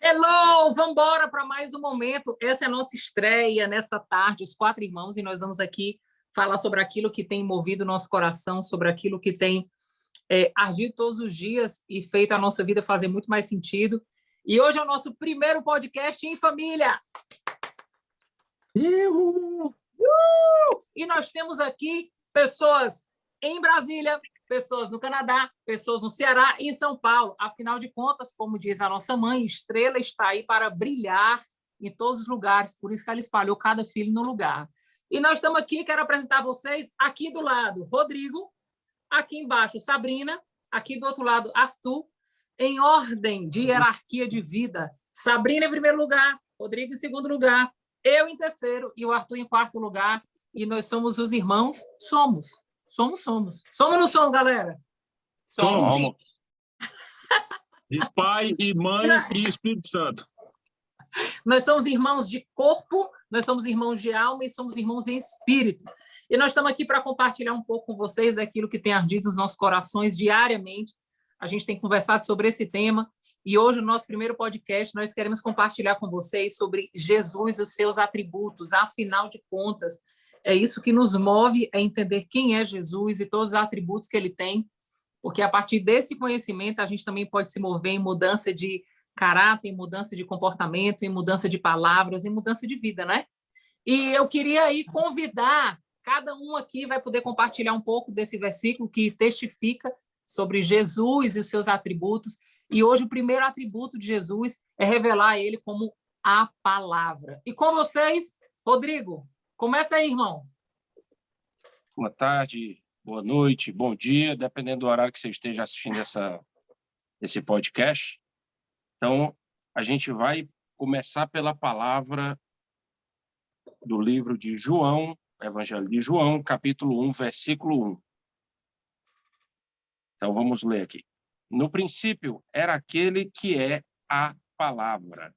Hello, vamos embora para mais um momento. Essa é a nossa estreia nessa tarde, os quatro irmãos, e nós vamos aqui falar sobre aquilo que tem movido o nosso coração, sobre aquilo que tem ardido todos os dias e feito a nossa vida fazer muito mais sentido. E hoje é o nosso primeiro podcast em família. E nós temos aqui pessoas em Brasília, pessoas no Canadá, pessoas no Ceará e em São Paulo. Afinal de contas, como diz a nossa mãe, estrela está aí para brilhar em todos os lugares, por isso que ela espalhou cada filho no lugar. E nós estamos aqui, quero apresentar a vocês, aqui do lado, Rodrigo, aqui embaixo, Sabrina, aqui do outro lado, Arthur, em ordem de hierarquia de vida. Sabrina em primeiro lugar, Rodrigo em segundo lugar, eu em terceiro e o Arthur em quarto lugar. E nós somos os irmãos, somos. Somos ou não somos, galera? Somos. De Pai e Mãe e Espírito Santo. Nós somos irmãos de corpo, nós somos irmãos de alma e somos irmãos em espírito. E nós estamos aqui para compartilhar um pouco com vocês daquilo que tem ardido os nossos corações diariamente. A gente tem conversado sobre esse tema e hoje, no nosso primeiro podcast, nós queremos compartilhar com vocês sobre Jesus e os seus atributos. Afinal de contas, é isso que nos move a entender quem é Jesus e todos os atributos que ele tem, porque a partir desse conhecimento a gente também pode se mover em mudança de caráter, em mudança de comportamento, em mudança de palavras, em mudança de vida, né? E eu queria aí convidar, cada um aqui vai poder compartilhar um pouco desse versículo que testifica sobre Jesus e os seus atributos. E hoje o primeiro atributo de Jesus é revelar ele como a palavra. E com vocês, Rodrigo, começa aí, irmão. Boa tarde, boa noite, bom dia, dependendo do horário que você esteja assistindo esse podcast. Então, a gente vai começar pela palavra do livro de João, Evangelho de João, capítulo 1, versículo 1. Então, vamos ler aqui. No princípio, era aquele que é a palavra.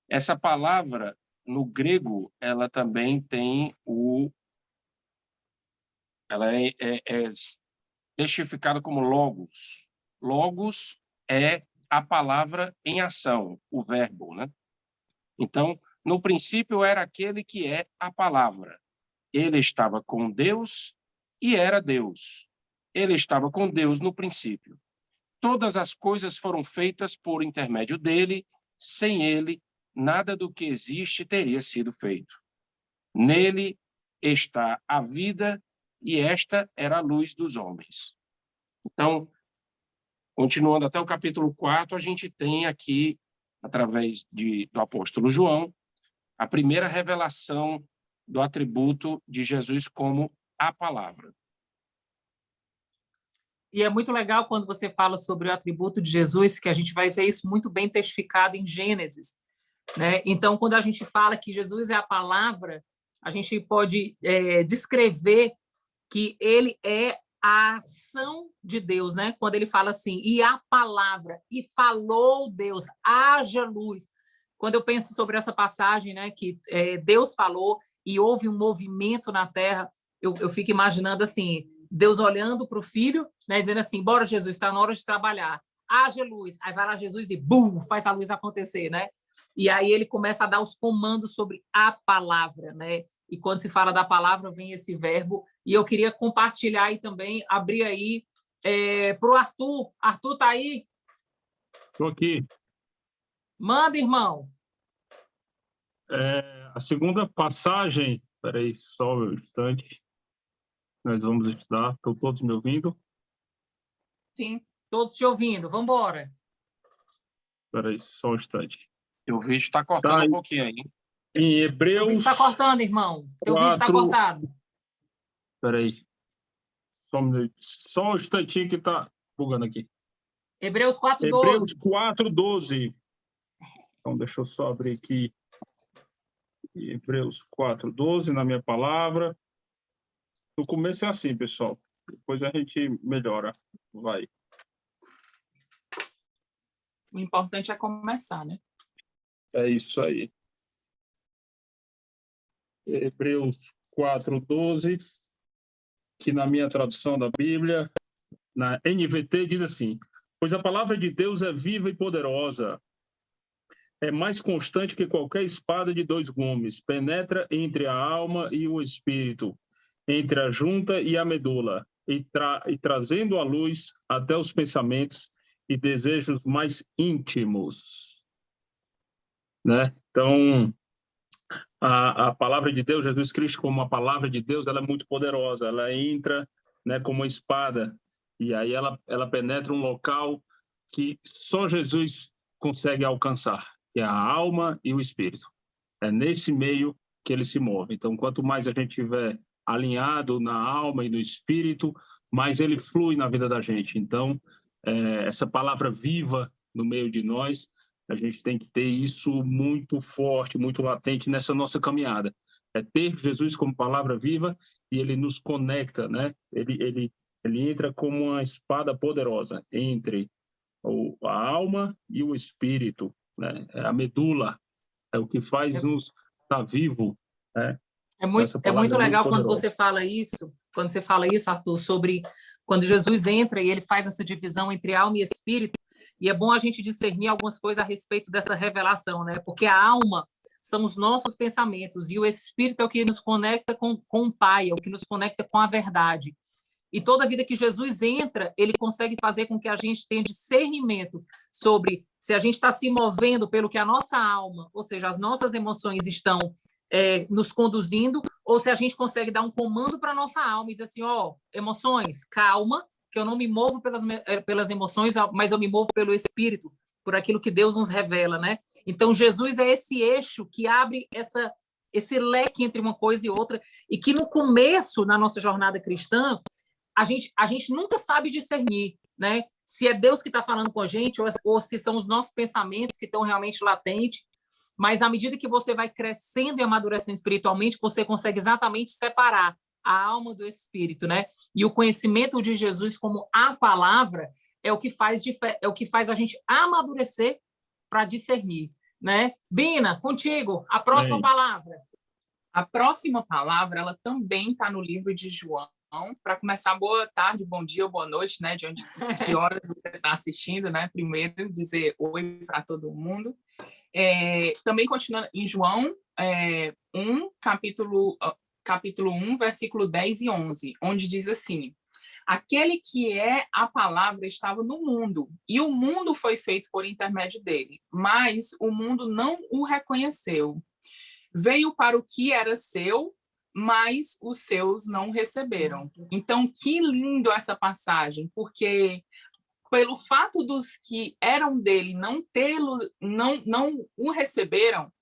Essa palavra, no grego, ela também tem ela é testificada como logos. Logos é a palavra em ação, o verbo, né? Então, no princípio era aquele que é a palavra. Ele estava com Deus e era Deus. Ele estava com Deus no princípio. Todas as coisas foram feitas por intermédio dele, sem ele, nada do que existe teria sido feito. Nele está a vida, e esta era a luz dos homens. Então, continuando até o capítulo 4, a gente tem aqui, através do apóstolo João, a primeira revelação do atributo de Jesus como a palavra. E é muito legal quando você fala sobre o atributo de Jesus, que a gente vai ver isso muito bem testificado em Gênesis, né? Então, quando a gente fala que Jesus é a palavra, a gente pode descrever que ele é a ação de Deus, né? Quando ele fala assim, e a palavra, e falou Deus, haja luz. Quando eu penso sobre essa passagem, né, que Deus falou e houve um movimento na terra, eu fico imaginando assim, Deus olhando para o filho, né, dizendo assim, bora Jesus, está na hora de trabalhar, haja luz. Aí vai lá Jesus e bum, faz a luz acontecer, né? E aí ele começa a dar os comandos sobre a palavra, né? E quando se fala da palavra, vem esse verbo. E eu queria compartilhar aí também, abrir aí para o Arthur. Arthur, tá aí? Estou aqui. Manda, irmão. A segunda passagem, espera aí só um instante, nós vamos estudar. Estão todos me ouvindo? Sim, todos te ouvindo. Vamos embora. Espera aí só um instante. O vídeo está cortando um pouquinho aí. Em Hebreus... O vídeo está cortando, irmão. Teu vídeo está cortado. Espera aí. Só um instantinho que está bugando aqui. Hebreus 4:12. Hebreus 4:12. Então, deixa eu só abrir aqui. Hebreus 4:12 na minha palavra. No começo é assim, pessoal. Depois a gente melhora. Vai. O importante é começar, né? É isso aí. Hebreus 4:12, que na minha tradução da Bíblia, na NVT, diz assim: pois a palavra de Deus é viva e poderosa, é mais constante que qualquer espada de 2 gumes, penetra entre a alma e o espírito, entre a junta e a medula, e trazendo à luz até os pensamentos e desejos mais íntimos. Né? Então, a palavra de Deus, Jesus Cristo como a palavra de Deus, ela é muito poderosa, ela entra, né, como uma espada, e aí ela penetra um local que só Jesus consegue alcançar, que é a alma e o espírito. É nesse meio que ele se move. Então, quanto mais a gente tiver alinhado na alma e no espírito, mais ele flui na vida da gente. Então, essa palavra viva no meio de nós, a gente tem que ter isso muito forte, muito latente nessa nossa caminhada. É ter Jesus como palavra viva e ele nos conecta, né? Ele entra como uma espada poderosa entre a alma e o espírito, né? É a medula, é o que faz nos estar vivo, né? É muito legal quando você fala isso, Arthur, sobre quando Jesus entra e ele faz essa divisão entre alma e espírito, e é bom a gente discernir algumas coisas a respeito dessa revelação, né? Porque a alma são os nossos pensamentos e o espírito é o que nos conecta com o Pai, é o que nos conecta com a verdade. E toda vida que Jesus entra, ele consegue fazer com que a gente tenha discernimento sobre se a gente está se movendo pelo que a nossa alma, ou seja, as nossas emoções estão nos conduzindo, ou se a gente consegue dar um comando para a nossa alma e dizer assim, emoções, calma, que eu não me movo pelas emoções, mas eu me movo pelo Espírito, por aquilo que Deus nos revela, né? Então, Jesus é esse eixo que abre esse leque entre uma coisa e outra, e que no começo, na nossa jornada cristã, a gente nunca sabe discernir, né? Se é Deus que está falando com a gente ou se são os nossos pensamentos que estão realmente latentes. Mas à medida que você vai crescendo e amadurecendo espiritualmente, você consegue exatamente separar a alma do espírito, né? E o conhecimento de Jesus como a palavra é o que faz a gente amadurecer para discernir, né? Bina, contigo, a próxima palavra. A próxima palavra, ela também está no livro de João. Para começar, boa tarde, bom dia ou boa noite, né? Que hora você está assistindo, né? Primeiro, dizer oi para todo mundo. Também continuando em João 1, capítulo 1, versículo 10 e 11, onde diz assim: aquele que é a palavra estava no mundo, e o mundo foi feito por intermédio dele, mas o mundo não o reconheceu. Veio para o que era seu, mas os seus não receberam. Então, que lindo essa passagem, porque pelo fato dos que eram dele não o receberam,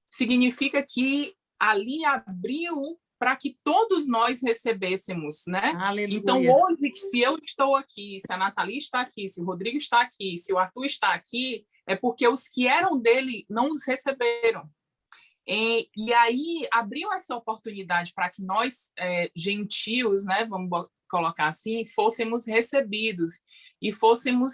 significa que ali abriu para que todos nós recebêssemos, né? Aleluia. Então, hoje, se eu estou aqui, se a Nathalie está aqui, se o Rodrigo está aqui, se o Arthur está aqui, é porque os que eram dele não os receberam. E aí abriu essa oportunidade para que nós, gentios, né, vamos colocar assim, fôssemos recebidos e fôssemos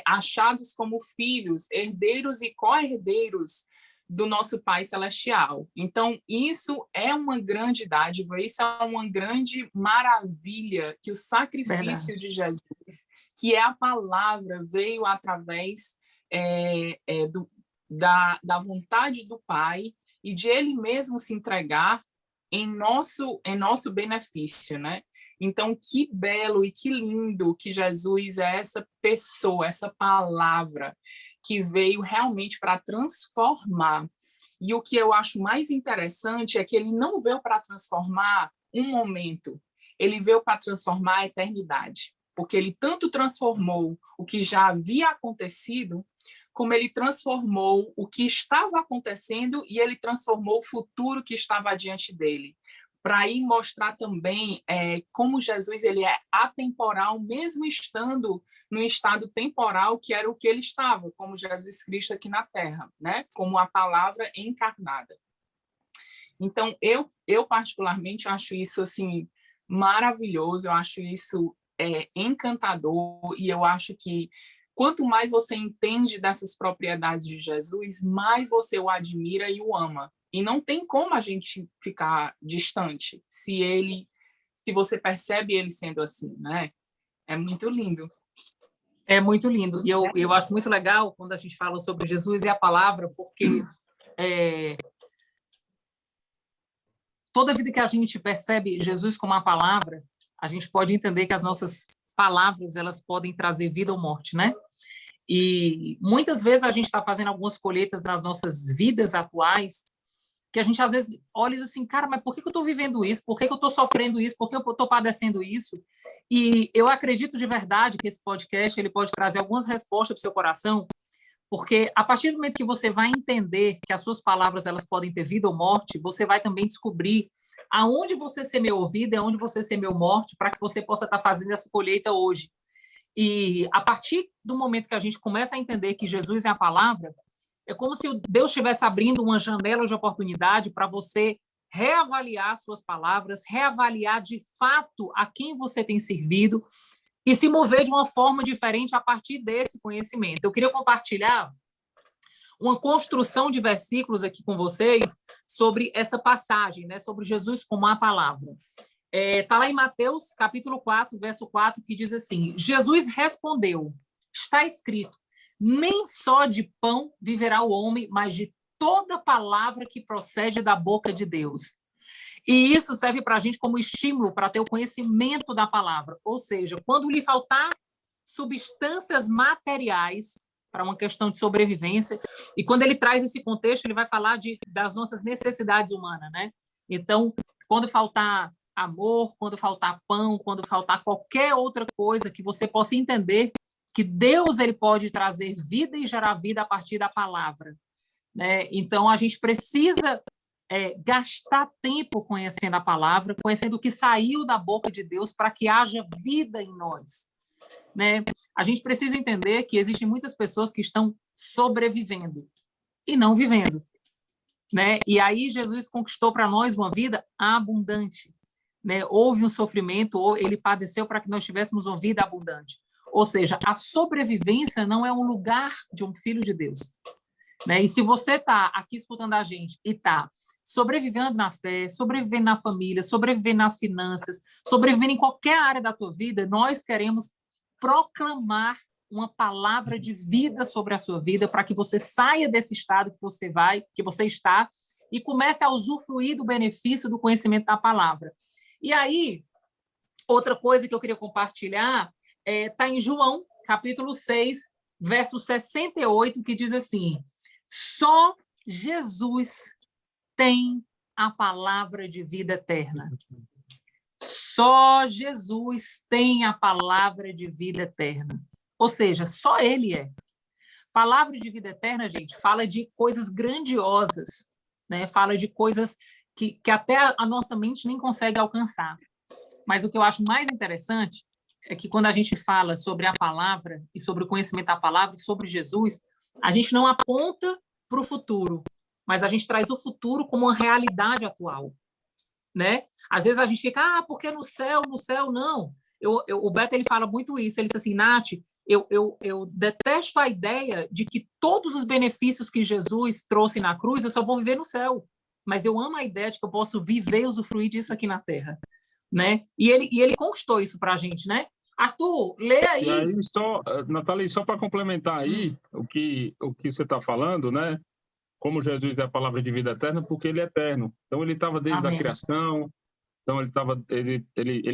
achados como filhos, herdeiros e co-herdeiros do nosso Pai Celestial. Então, isso é uma grande dádiva, isso é uma grande maravilha, que o sacrifício de Jesus, que é a palavra, veio através da vontade do Pai, e de ele mesmo se entregar em nosso benefício, né? Então, que belo e que lindo que Jesus é essa pessoa, essa palavra que veio realmente para transformar. E o que eu acho mais interessante é que ele não veio para transformar um momento, ele veio para transformar a eternidade, porque ele tanto transformou o que já havia acontecido, como ele transformou o que estava acontecendo e ele transformou o futuro que estava diante dele. Para aí mostrar também como Jesus ele é atemporal, mesmo estando no estado temporal que era o que ele estava, como Jesus Cristo aqui na Terra, né? Como a palavra encarnada. Então, eu particularmente acho isso assim maravilhoso, eu acho isso encantador, e eu acho que quanto mais você entende dessas propriedades de Jesus, mais você o admira e o ama. E não tem como a gente ficar distante se você percebe ele sendo assim, né? É muito lindo. É muito lindo. E eu acho muito legal quando a gente fala sobre Jesus e a palavra, porque toda vida que a gente percebe Jesus como a palavra, a gente pode entender que as nossas palavras elas podem trazer vida ou morte, né? E muitas vezes a gente está fazendo algumas colheitas nas nossas vidas atuais, que a gente às vezes olha e diz assim, cara, mas por que eu estou vivendo isso? Por que eu estou sofrendo isso? Por que eu estou padecendo isso? E eu acredito de verdade que esse podcast ele pode trazer algumas respostas para o seu coração, porque a partir do momento que você vai entender que as suas palavras elas podem ter vida ou morte, você vai também descobrir aonde você semeou vida e aonde você semeou morte, para que você possa estar fazendo essa colheita hoje. E a partir do momento que a gente começa a entender que Jesus é a palavra, é como se Deus estivesse abrindo uma janela de oportunidade para você reavaliar suas palavras, reavaliar de fato a quem você tem servido e se mover de uma forma diferente a partir desse conhecimento. Eu queria compartilhar uma construção de versículos aqui com vocês sobre essa passagem, né, sobre Jesus como a palavra. Está lá em Mateus, capítulo 4, verso 4, que diz assim, Jesus respondeu, está escrito, nem só de pão viverá o homem, mas de toda palavra que procede da boca de Deus. E isso serve para a gente como estímulo para ter o conhecimento da palavra. Ou seja, quando lhe faltar substâncias materiais para uma questão de sobrevivência, e quando ele traz esse contexto, ele vai falar das nossas necessidades humanas, né? Então, quando faltar amor, quando faltar pão, quando faltar qualquer outra coisa que você possa entender que Deus ele pode trazer vida e gerar vida a partir da palavra, né? Então, a gente precisa gastar tempo conhecendo a palavra, conhecendo o que saiu da boca de Deus para que haja vida em nós, né? A gente precisa entender que existem muitas pessoas que estão sobrevivendo e não vivendo, né? E aí Jesus conquistou para nós uma vida abundante, né? Houve um sofrimento, ou ele padeceu para que nós tivéssemos uma vida abundante. Ou seja, a sobrevivência não é um lugar de um filho de Deus, né? E se você está aqui escutando a gente e está sobrevivendo na fé, sobrevivendo na família, sobrevivendo nas finanças, sobrevivendo em qualquer área da tua vida, nós queremos proclamar uma palavra de vida sobre a sua vida para que você saia desse estado que você está e comece a usufruir do benefício do conhecimento da palavra. E aí, outra coisa que eu queria compartilhar está em João, capítulo 6, verso 68, que diz assim, só Jesus tem a palavra de vida eterna. Só Jesus tem a palavra de vida eterna. Ou seja, só Ele é. Palavra de vida eterna, gente, fala de coisas grandiosas, né? Fala de coisas que até a nossa mente nem consegue alcançar. Mas o que eu acho mais interessante é que quando a gente fala sobre a palavra e sobre o conhecimento da palavra, sobre Jesus, a gente não aponta para o futuro, mas a gente traz o futuro como uma realidade atual, né? Às vezes a gente fica, porque no céu, não. O Beto, ele fala muito isso, ele diz assim, Nath, eu detesto a ideia de que todos os benefícios que Jesus trouxe na cruz, eu só vou viver no céu, mas eu amo a ideia de que eu posso viver e usufruir disso aqui na Terra, né? E ele conquistou isso para a gente, né? Arthur, lê aí. E aí, Natália, só para complementar aí o que você está falando, né? Como Jesus é a palavra de vida eterna, porque ele é eterno. Então, ele estava desde a criação, então ele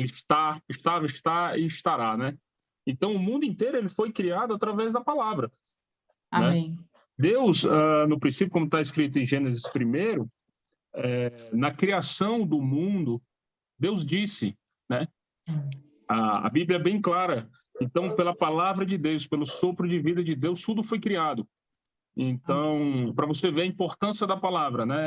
está e estará, né? Então, o mundo inteiro ele foi criado através da palavra. Amém. Né? Deus, no princípio, como está escrito em Gênesis 1, na criação do mundo, Deus disse, né? A Bíblia é bem clara. Então, pela palavra de Deus, pelo sopro de vida de Deus, tudo foi criado. Então, para você ver a importância da palavra, né?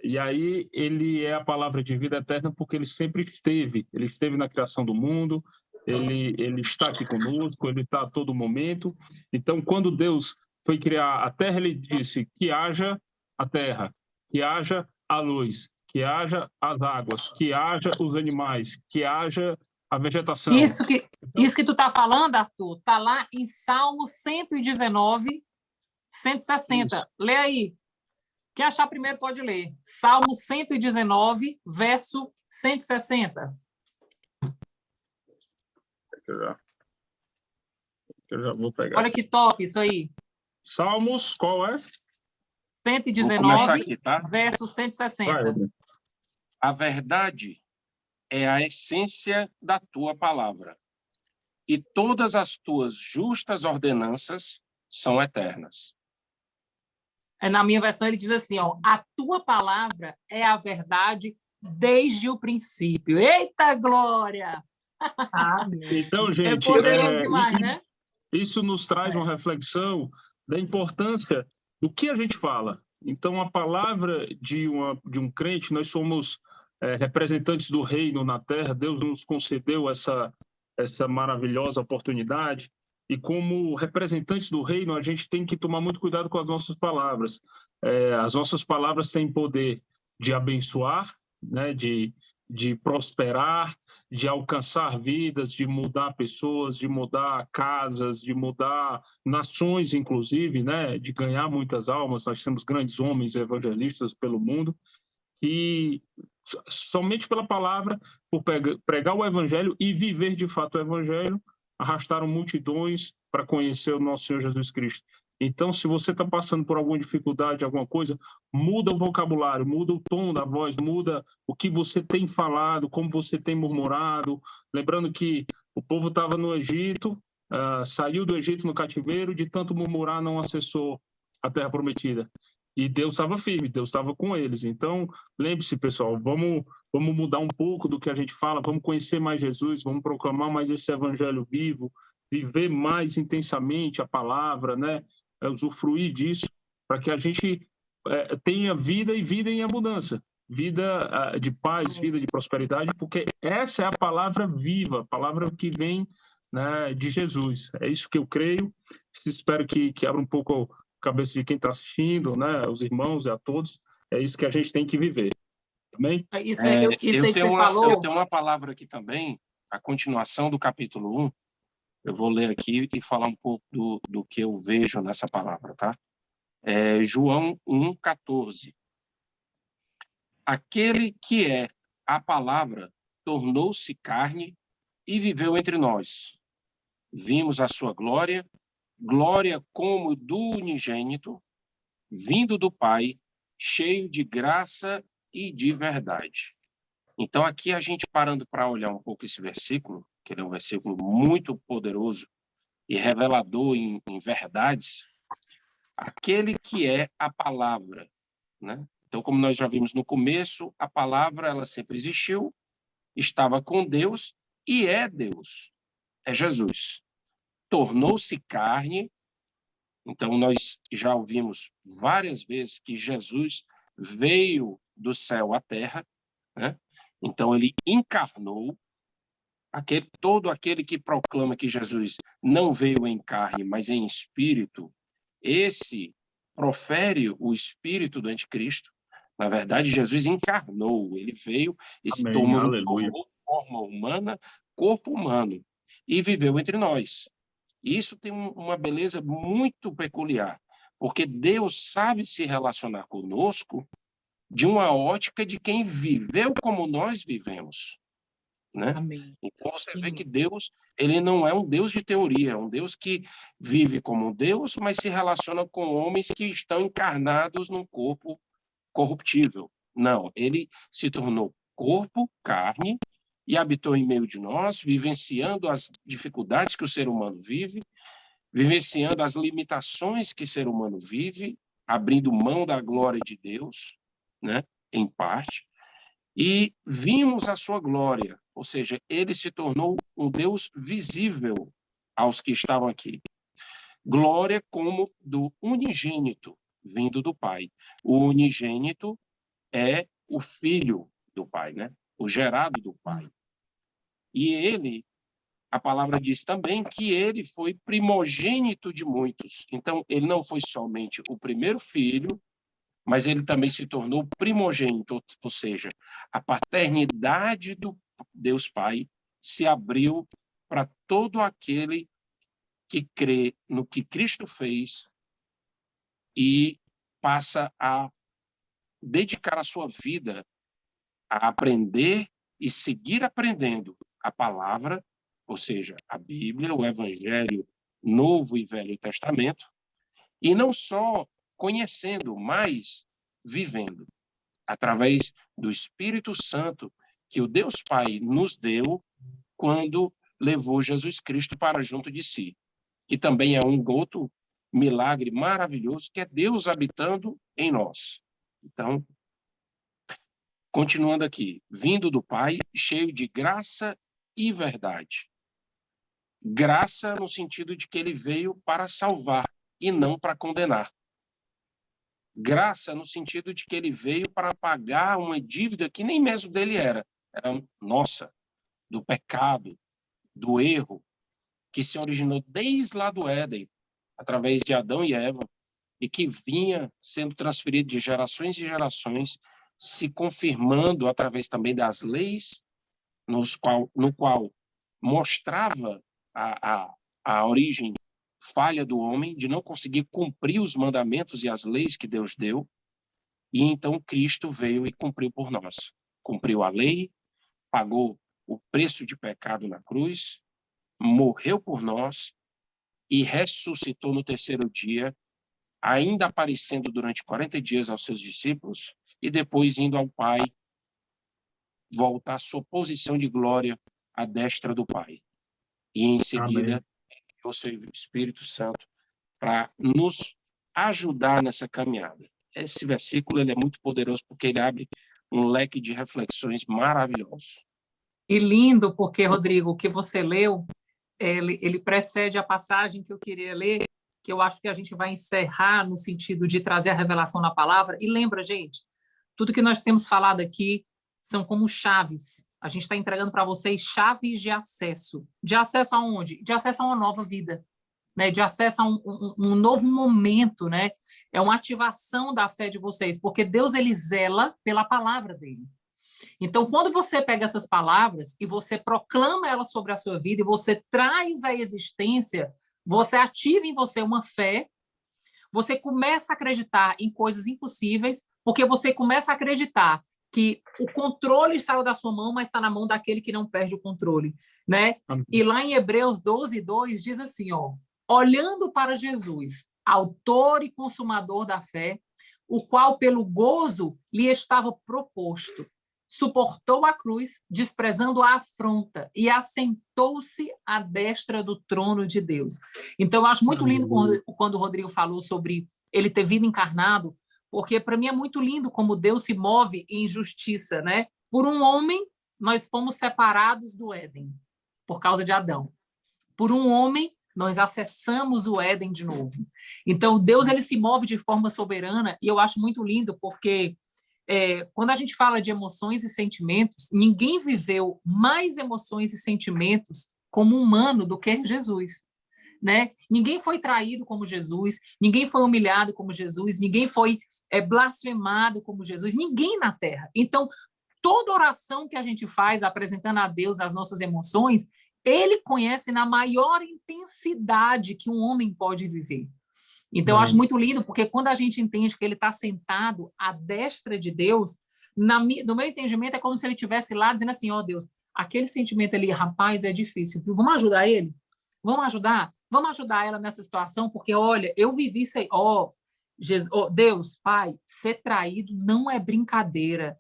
E aí, ele é a palavra de vida eterna porque ele sempre esteve. Ele esteve na criação do mundo, ele está aqui conosco, ele está a todo momento. Então, quando Deus foi criar a terra, ele disse que haja a terra, que haja a luz, que haja as águas, que haja os animais, que haja a vegetação. Isso que tu está falando, Arthur, está lá em Salmo 119, 160. Isso. Lê aí. Quem achar primeiro pode ler. Salmo 119, verso 160. que eu já vou pegar. Olha que top isso aí. Salmos, qual é? Vou começar 119, aqui, tá? verso Vai, 160. Edna. A verdade é a essência da tua palavra, e todas as tuas justas ordenanças são eternas. Na minha versão ele diz assim, ó, a tua palavra é a verdade desde o princípio. Eita glória! Amém. Então, É gente, poderoso demais, né? isso nos traz uma reflexão da importância do que a gente fala. Então, a palavra de um crente, nós somos representantes do reino na terra, Deus nos concedeu essa maravilhosa oportunidade, e como representantes do reino, a gente tem que tomar muito cuidado com as nossas palavras. As nossas palavras têm poder de abençoar, né, de prosperar, de alcançar vidas, de mudar pessoas, de mudar casas, de mudar nações, inclusive, né, de ganhar muitas almas. Nós temos grandes homens evangelistas pelo mundo que somente pela palavra, por pregar o evangelho e viver de fato o evangelho, arrastaram multidões para conhecer o nosso Senhor Jesus Cristo. Então, se você está passando por alguma dificuldade, alguma coisa, muda o vocabulário, muda o tom da voz, muda o que você tem falado, como você tem murmurado. Lembrando que o povo estava no Egito, saiu do Egito no cativeiro, de tanto murmurar não acessou a terra prometida. E Deus estava firme, Deus estava com eles. Então, lembre-se, pessoal, vamos mudar um pouco do que a gente fala, vamos conhecer mais Jesus, vamos proclamar mais esse evangelho vivo, viver mais intensamente a palavra, né? Usufruir disso, para que a gente tenha vida e vida em abundância, vida de paz, vida de prosperidade, porque essa é a palavra viva, a palavra que vem, né, de Jesus. É isso que eu creio. Espero que abra um pouco a cabeça de quem está assistindo, né, os irmãos e a todos. É isso que a gente tem que viver. Amém? Isso aí que você falou. Eu tenho uma palavra aqui também, a continuação do capítulo 1. Eu vou ler aqui e falar um pouco do que eu vejo nessa palavra, tá? João 1,14. Aquele que é a palavra tornou-se carne e viveu entre nós. Vimos a sua glória, glória como do unigênito, vindo do Pai, cheio de graça e de verdade. Então, aqui a gente parando para olhar um pouco esse versículo, que ele é um versículo muito poderoso e revelador em verdades, aquele que é a palavra, né? Então, como nós já vimos no começo, a palavra ela sempre existiu, estava com Deus e é Deus, é Jesus. Tornou-se carne. Então, nós já ouvimos várias vezes que Jesus veio do céu à terra, né? Então, ele encarnou. Todo aquele que proclama que Jesus não veio em carne, mas em espírito, esse profere o espírito do anticristo. Na verdade, Jesus encarnou, ele veio e se tomou forma humana, corpo humano, e viveu entre nós. Isso tem uma beleza muito peculiar, porque Deus sabe se relacionar conosco de uma ótica de quem viveu como nós vivemos, né? Amém. Então você vê que Deus, ele não é um Deus de teoria, é um Deus que vive como Deus, mas se relaciona com homens que estão encarnados num corpo corruptível. Não, ele se tornou corpo, carne, e habitou em meio de nós, vivenciando as dificuldades que o ser humano vive, vivenciando as limitações que o ser humano vive, abrindo mão da glória de Deus, né, em parte, e vimos a sua glória, ou seja, ele se tornou um Deus visível aos que estavam aqui. Glória como do unigênito, vindo do Pai. O unigênito é o filho do Pai, né? O gerado do Pai. E ele, a palavra diz também que ele foi primogênito de muitos. Então, ele não foi somente o primeiro filho, mas ele também se tornou primogênito, ou seja, a paternidade do Deus Pai se abriu para todo aquele que crê no que Cristo fez e passa a dedicar a sua vida a aprender e seguir aprendendo a palavra, ou seja, a Bíblia, o Evangelho Novo e Velho Testamento, e não só conhecendo, mas vivendo, através do Espírito Santo que o Deus Pai nos deu quando levou Jesus Cristo para junto de si, que também é um outro milagre maravilhoso, que é Deus habitando em nós. Então, continuando aqui, vindo do Pai, cheio de graça e verdade. Graça no sentido de que ele veio para salvar e não para condenar. Graça no sentido de que ele veio para pagar uma dívida que nem mesmo dele era nossa, do pecado, do erro, que se originou desde lá do Éden, através de Adão e Eva, e que vinha sendo transferido de gerações e gerações, se confirmando através também das leis, no qual mostrava a origem falha do homem, de não conseguir cumprir os mandamentos e as leis que Deus deu, e então Cristo veio e cumpriu por nós. Cumpriu a lei, pagou o preço de pecado na cruz, morreu por nós e ressuscitou no terceiro dia, ainda aparecendo durante 40 dias aos seus discípulos e depois indo ao Pai, voltar à sua posição de glória à destra do Pai. E em seguida, o seu Espírito Santo para nos ajudar nessa caminhada. Esse versículo ele é muito poderoso porque ele abre um leque de reflexões maravilhosos. E lindo, porque, Rodrigo, o que você leu, ele precede a passagem que eu queria ler, que eu acho que a gente vai encerrar no sentido de trazer a revelação na palavra. E lembra, gente, tudo que nós temos falado aqui são como chaves. A gente está entregando para vocês chaves de acesso. De acesso aonde? De acesso a uma nova vida, né? De acesso a um novo momento, né? É uma ativação da fé de vocês, porque Deus, ele zela pela palavra dele. Então, quando você pega essas palavras e você proclama elas sobre a sua vida e você traz à existência, você ativa em você uma fé, você começa a acreditar em coisas impossíveis, porque você começa a acreditar que o controle saiu da sua mão, mas está na mão daquele que não perde o controle, né? E lá em Hebreus 12:2 diz assim, ó, olhando para Jesus, autor e consumador da fé, o qual pelo gozo lhe estava proposto, suportou a cruz, desprezando a afronta, e assentou-se à destra do trono de Deus. Então, eu acho muito lindo quando o Rodrigo falou sobre ele ter vindo encarnado, porque para mim é muito lindo como Deus se move em justiça, né? Por um homem, nós fomos separados do Éden, por causa de Adão. Por um homem, nós acessamos o Éden de novo. Então, Deus, ele se move de forma soberana, e eu acho muito lindo, porque quando a gente fala de emoções e sentimentos, ninguém viveu mais emoções e sentimentos como humano do que Jesus, né? Ninguém foi traído como Jesus, ninguém foi humilhado como Jesus, ninguém foi blasfemado como Jesus, ninguém na Terra. Então, toda oração que a gente faz apresentando a Deus as nossas emoções, ele conhece na maior intensidade que um homem pode viver. Então, eu acho muito lindo, porque quando a gente entende que ele está sentado à destra de Deus, no meu entendimento, é como se ele estivesse lá dizendo assim, ó Deus, aquele sentimento ali, rapaz, é difícil, viu? Vamos ajudar ele? Vamos ajudar? Vamos ajudar ela nessa situação, porque, olha, eu vivi isso aí, Deus, Pai, ser traído não é brincadeira.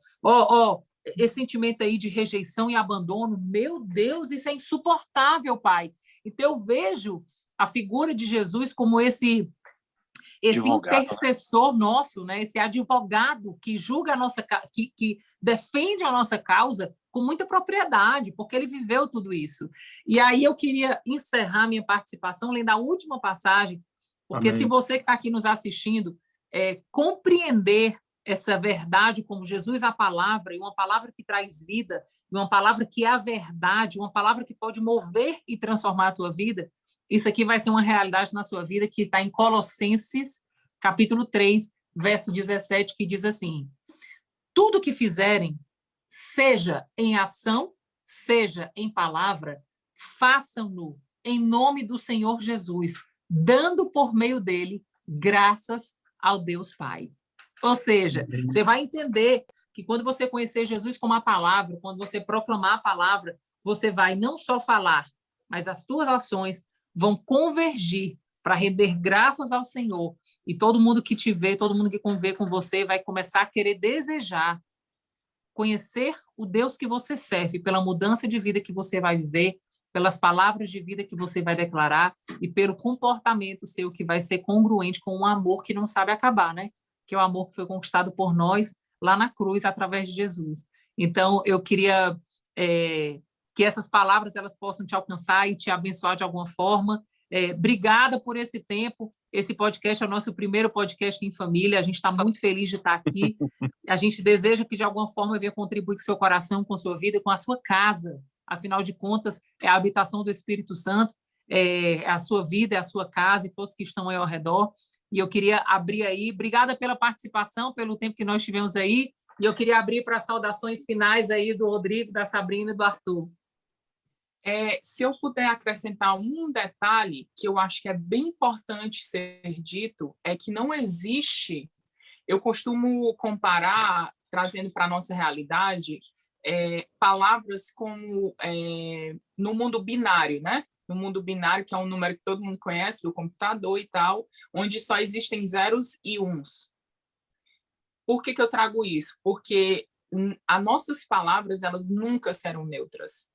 Esse sentimento aí de rejeição e abandono, meu Deus, isso é insuportável, Pai. Então, eu vejo a figura de Jesus como esse intercessor nosso, né? Esse advogado que julga a nossa, que defende a nossa causa com muita propriedade, porque ele viveu tudo isso. E aí eu queria encerrar minha participação lendo a última passagem, porque se você que está aqui nos assistindo compreender essa verdade como Jesus a palavra, e uma palavra que traz vida, e uma palavra que é a verdade, uma palavra que pode mover e transformar a tua vida, isso aqui vai ser uma realidade na sua vida, que está em Colossenses, capítulo 3, verso 17, que diz assim, tudo que fizerem, seja em ação, seja em palavra, façam-no em nome do Senhor Jesus, dando por meio dele graças ao Deus Pai. Ou seja, você vai entender que quando você conhecer Jesus como a palavra, quando você proclamar a palavra, você vai não só falar, mas as tuas ações vão convergir para render graças ao Senhor. E todo mundo que te vê, todo mundo que conviver com você vai começar a querer desejar conhecer o Deus que você serve, pela mudança de vida que você vai viver, pelas palavras de vida que você vai declarar e pelo comportamento seu que vai ser congruente com um amor que não sabe acabar, né? Que é o amor que foi conquistado por nós lá na cruz através de Jesus. Então, eu queria que essas palavras elas possam te alcançar e te abençoar de alguma forma. Obrigada por esse tempo. Esse podcast é o nosso primeiro podcast em família. A gente está muito feliz de estar aqui. A gente deseja que, de alguma forma, venha contribuir com seu coração, com sua vida, com a sua casa. Afinal de contas, é a habitação do Espírito Santo, é a sua vida, é a sua casa e todos que estão aí ao redor. E eu queria abrir aí. Obrigada pela participação, pelo tempo que nós tivemos aí. E eu queria abrir para saudações finais aí do Rodrigo, da Sabrina e do Arthur. Se eu puder acrescentar um detalhe que eu acho que é bem importante ser dito, é que não existe, eu costumo comparar, trazendo para a nossa realidade, palavras como no mundo binário, né? No mundo binário, que é um número que todo mundo conhece, do computador e tal, onde só existem zeros e uns. Por que eu trago isso? Porque as nossas palavras, elas nunca serão neutras.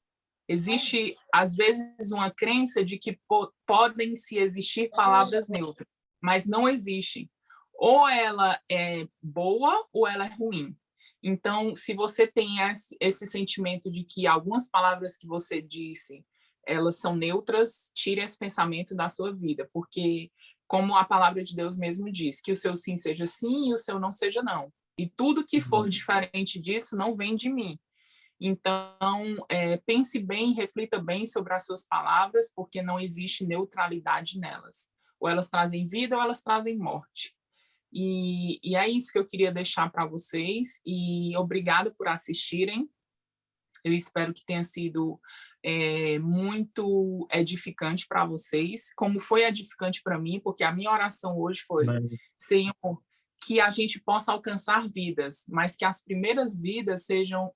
Existe, às vezes, uma crença de que podem se existir palavras neutras, mas não existem. Ou ela é boa ou ela é ruim. Então, se você tem esse sentimento de que algumas palavras que você disse, elas são neutras, tire esse pensamento da sua vida, porque, como a palavra de Deus mesmo diz, que o seu sim seja sim e o seu não seja não. E tudo que for diferente disso não vem de mim. Então, pense bem, reflita bem sobre as suas palavras, porque não existe neutralidade nelas. Ou elas trazem vida ou elas trazem morte. E é isso que eu queria deixar para vocês. E obrigado por assistirem. Eu espero que tenha sido muito edificante para vocês, como foi edificante para mim, porque a minha oração hoje foi, Senhor, que a gente possa alcançar vidas, mas que as primeiras vidas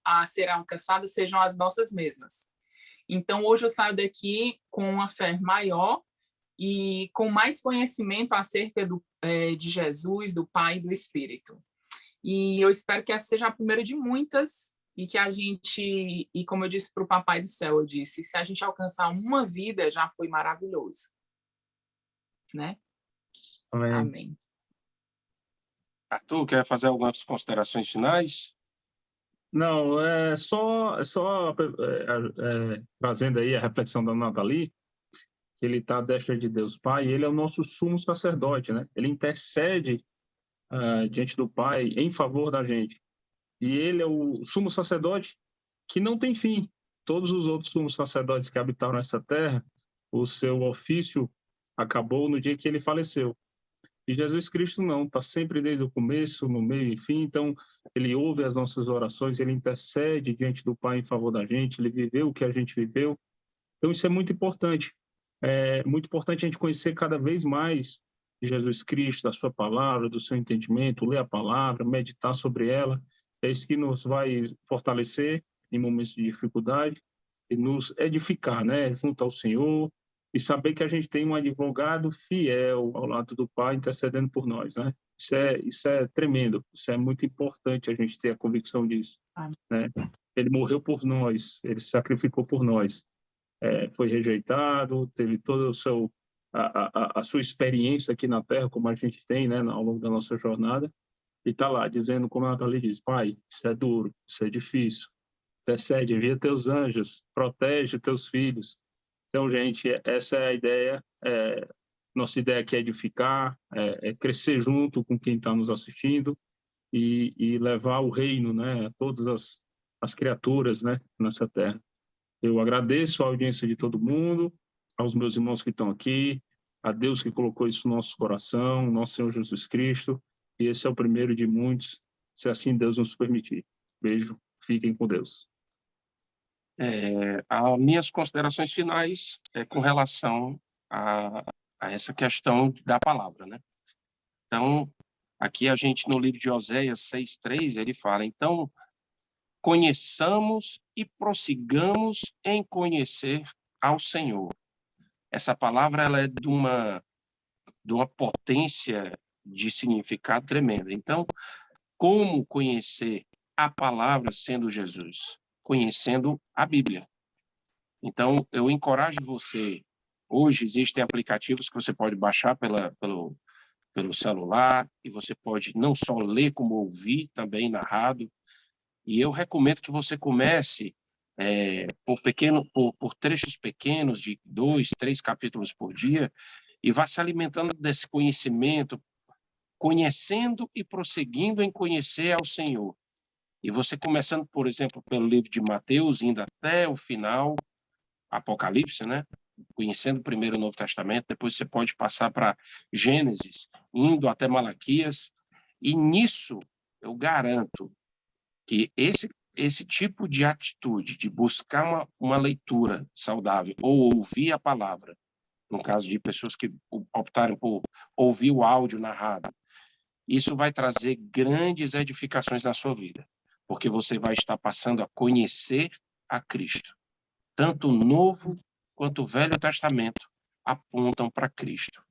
a serem alcançadas sejam as nossas mesmas. Então, hoje eu saio daqui com uma fé maior e com mais conhecimento acerca de Jesus, do Pai e do Espírito. E eu espero que essa seja a primeira de muitas e que a gente, e como eu disse para o Papai do Céu, eu disse, se a gente alcançar uma vida, já foi maravilhoso. Né? Amém. Amém. Arthur, quer fazer algumas considerações finais? Não, trazendo aí a reflexão da Nathalie, que ele está à destra de Deus Pai, ele é o nosso sumo sacerdote, né? Ele intercede diante do Pai em favor da gente. E ele é o sumo sacerdote que não tem fim. Todos os outros sumos sacerdotes que habitaram nessa terra, o seu ofício acabou no dia que ele faleceu. E Jesus Cristo não, está sempre desde o começo, no meio e fim. Então, ele ouve as nossas orações, ele intercede diante do Pai em favor da gente, ele viveu o que a gente viveu. Então, isso é muito importante. É muito importante a gente conhecer cada vez mais de Jesus Cristo, da sua palavra, do seu entendimento, ler a palavra, meditar sobre ela. É isso que nos vai fortalecer em momentos de dificuldade e nos edificar, né, junto ao Senhor, e saber que a gente tem um advogado fiel ao lado do Pai intercedendo por nós, né? Isso é tremendo, isso é muito importante a gente ter a convicção disso, né? Ele morreu por nós, ele se sacrificou por nós, foi rejeitado, teve toda a sua experiência aqui na Terra, como a gente tem, né, ao longo da nossa jornada, e está lá dizendo, como a Nathalie diz, Pai, isso é duro, isso é difícil, intercede, envia teus anjos, protege teus filhos. Então, gente, essa é a ideia. Nossa ideia aqui é edificar, crescer junto com quem está nos assistindo e levar o reino, né, a todas as criaturas, né, nessa terra. Eu agradeço a audiência de todo mundo, aos meus irmãos que estão aqui, a Deus que colocou isso no nosso coração, nosso Senhor Jesus Cristo, e esse é o primeiro de muitos, se assim Deus nos permitir. Beijo, fiquem com Deus. As minhas considerações finais com relação a essa questão da palavra, né? Então, aqui a gente, no livro de Oséias 6:3, ele fala, então, conheçamos e prossigamos em conhecer ao Senhor. essa palavra ela é de uma potência de significado tremenda. Então, como conhecer a palavra sendo Jesus? Conhecendo a Bíblia. Então, eu encorajo você. Hoje existem aplicativos que você pode baixar pelo celular, e você pode não só ler, como ouvir também narrado. E eu recomendo que você comece por trechos pequenos, de 2, 3 capítulos por dia, e vá se alimentando desse conhecimento, conhecendo e prosseguindo em conhecer ao Senhor. E você começando, por exemplo, pelo livro de Mateus, indo até o final, Apocalipse, né? Conhecendo primeiro o Novo Testamento, depois você pode passar para Gênesis, indo até Malaquias, e nisso eu garanto que esse tipo de atitude, de buscar uma leitura saudável, ou ouvir a palavra, no caso de pessoas que optarem por ouvir o áudio narrado, isso vai trazer grandes edificações na sua vida, porque você vai estar passando a conhecer a Cristo. Tanto o Novo quanto o Velho Testamento apontam para Cristo.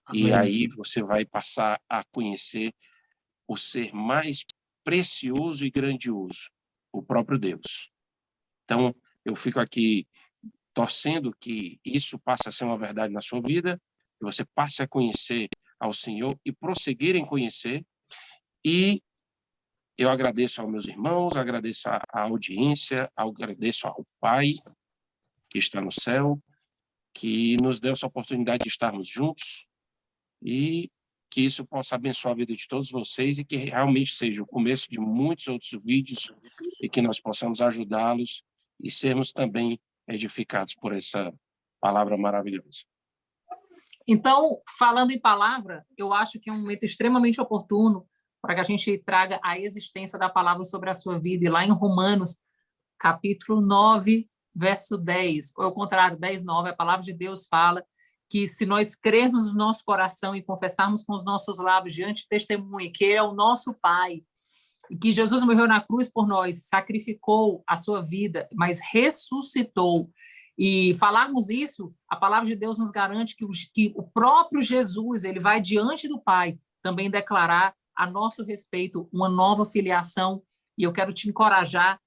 Amém. E aí você vai passar a conhecer o ser mais precioso e grandioso, o próprio Deus. Então, eu fico aqui torcendo que isso passe a ser uma verdade na sua vida, que você passe a conhecer ao Senhor e prosseguir em conhecer. E eu agradeço aos meus irmãos, agradeço à audiência, agradeço ao Pai que está no céu, que nos deu essa oportunidade de estarmos juntos, e que isso possa abençoar a vida de todos vocês, e que realmente seja o começo de muitos outros vídeos, e que nós possamos ajudá-los e sermos também edificados por essa palavra maravilhosa. Então, falando em palavra, eu acho que é um momento extremamente oportuno para que a gente traga a existência da palavra sobre a sua vida. E lá em Romanos, capítulo 9, verso 10, ou ao contrário, 10, 9, a palavra de Deus fala que se nós crermos no nosso coração e confessarmos com os nossos lábios diante de testemunha que Ele é o nosso Pai, e que Jesus morreu na cruz por nós, sacrificou a sua vida, mas ressuscitou, e falarmos isso, a palavra de Deus nos garante que o próprio Jesus, ele vai diante do Pai também declarar a nosso respeito uma nova filiação. E eu quero te encorajar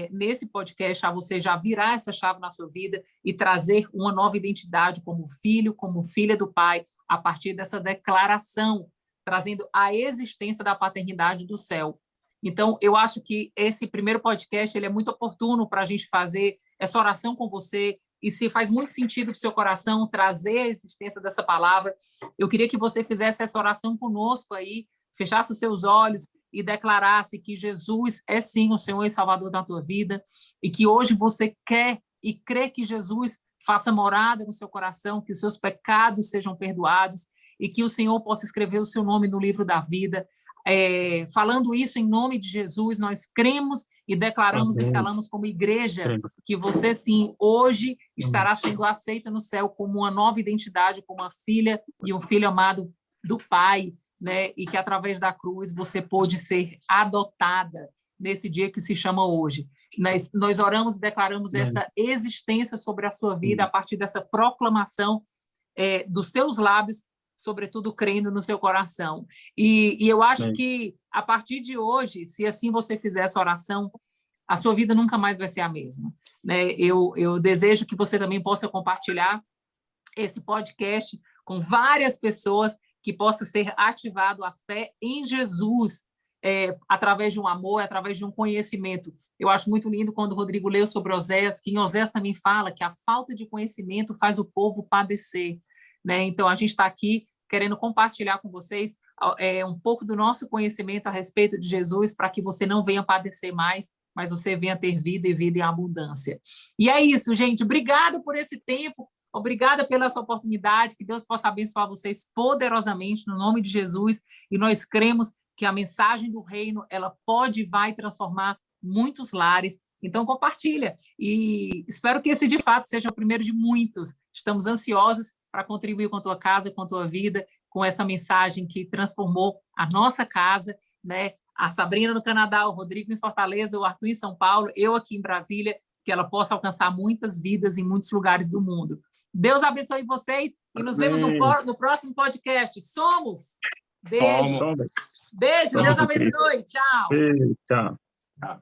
nesse podcast a você já virar essa chave na sua vida e trazer uma nova identidade como filho, como filha do Pai, a partir dessa declaração, trazendo a existência da paternidade do céu. Então, eu acho que esse primeiro podcast ele é muito oportuno para a gente fazer essa oração com você, e se faz muito sentido para o seu coração trazer a existência dessa palavra, eu queria que você fizesse essa oração conosco aí, fechasse os seus olhos e declarasse que Jesus é sim o Senhor e Salvador da tua vida, e que hoje você quer e crê que Jesus faça morada no seu coração, que os seus pecados sejam perdoados e que o Senhor possa escrever o seu nome no livro da vida. Falando isso em nome de Jesus, nós cremos e declaramos e selamos como igreja que você sim hoje estará sendo aceita no céu como uma nova identidade, como uma filha e um filho amado do Pai, né? E que através da cruz você pôde ser adotada nesse dia que se chama hoje. Nós oramos e declaramos essa existência sobre a sua vida a partir dessa proclamação dos seus lábios, sobretudo crendo no seu coração. E eu acho que, a partir de hoje, se assim você fizer essa oração, a sua vida nunca mais vai ser a mesma, né? Eu desejo que você também possa compartilhar esse podcast com várias pessoas, que possa ser ativado a fé em Jesus, através de um amor, através de um conhecimento. Eu acho muito lindo quando o Rodrigo leu sobre Oséias, que em Oséias também fala que a falta de conhecimento faz o povo padecer, né? Então, a gente está aqui querendo compartilhar com vocês um pouco do nosso conhecimento a respeito de Jesus, para que você não venha padecer mais, mas você venha ter vida e vida em abundância. E é isso, gente. Obrigado por esse tempo. Obrigada pela essa oportunidade. Que Deus possa abençoar vocês poderosamente, no nome de Jesus. E nós cremos que a mensagem do reino, ela pode e vai transformar muitos lares. Então, compartilha. E espero que esse, de fato, seja o primeiro de muitos. Estamos ansiosos para contribuir com a tua casa, com a tua vida, com essa mensagem que transformou a nossa casa, né? A Sabrina no Canadá, o Rodrigo em Fortaleza, o Arthur em São Paulo, eu aqui em Brasília, que ela possa alcançar muitas vidas em muitos lugares do mundo. Deus abençoe vocês e nos vemos no próximo podcast. Somos. Beijo. Somos. Beijo, Deus abençoe. Tchau. Beijo, tchau. Tá.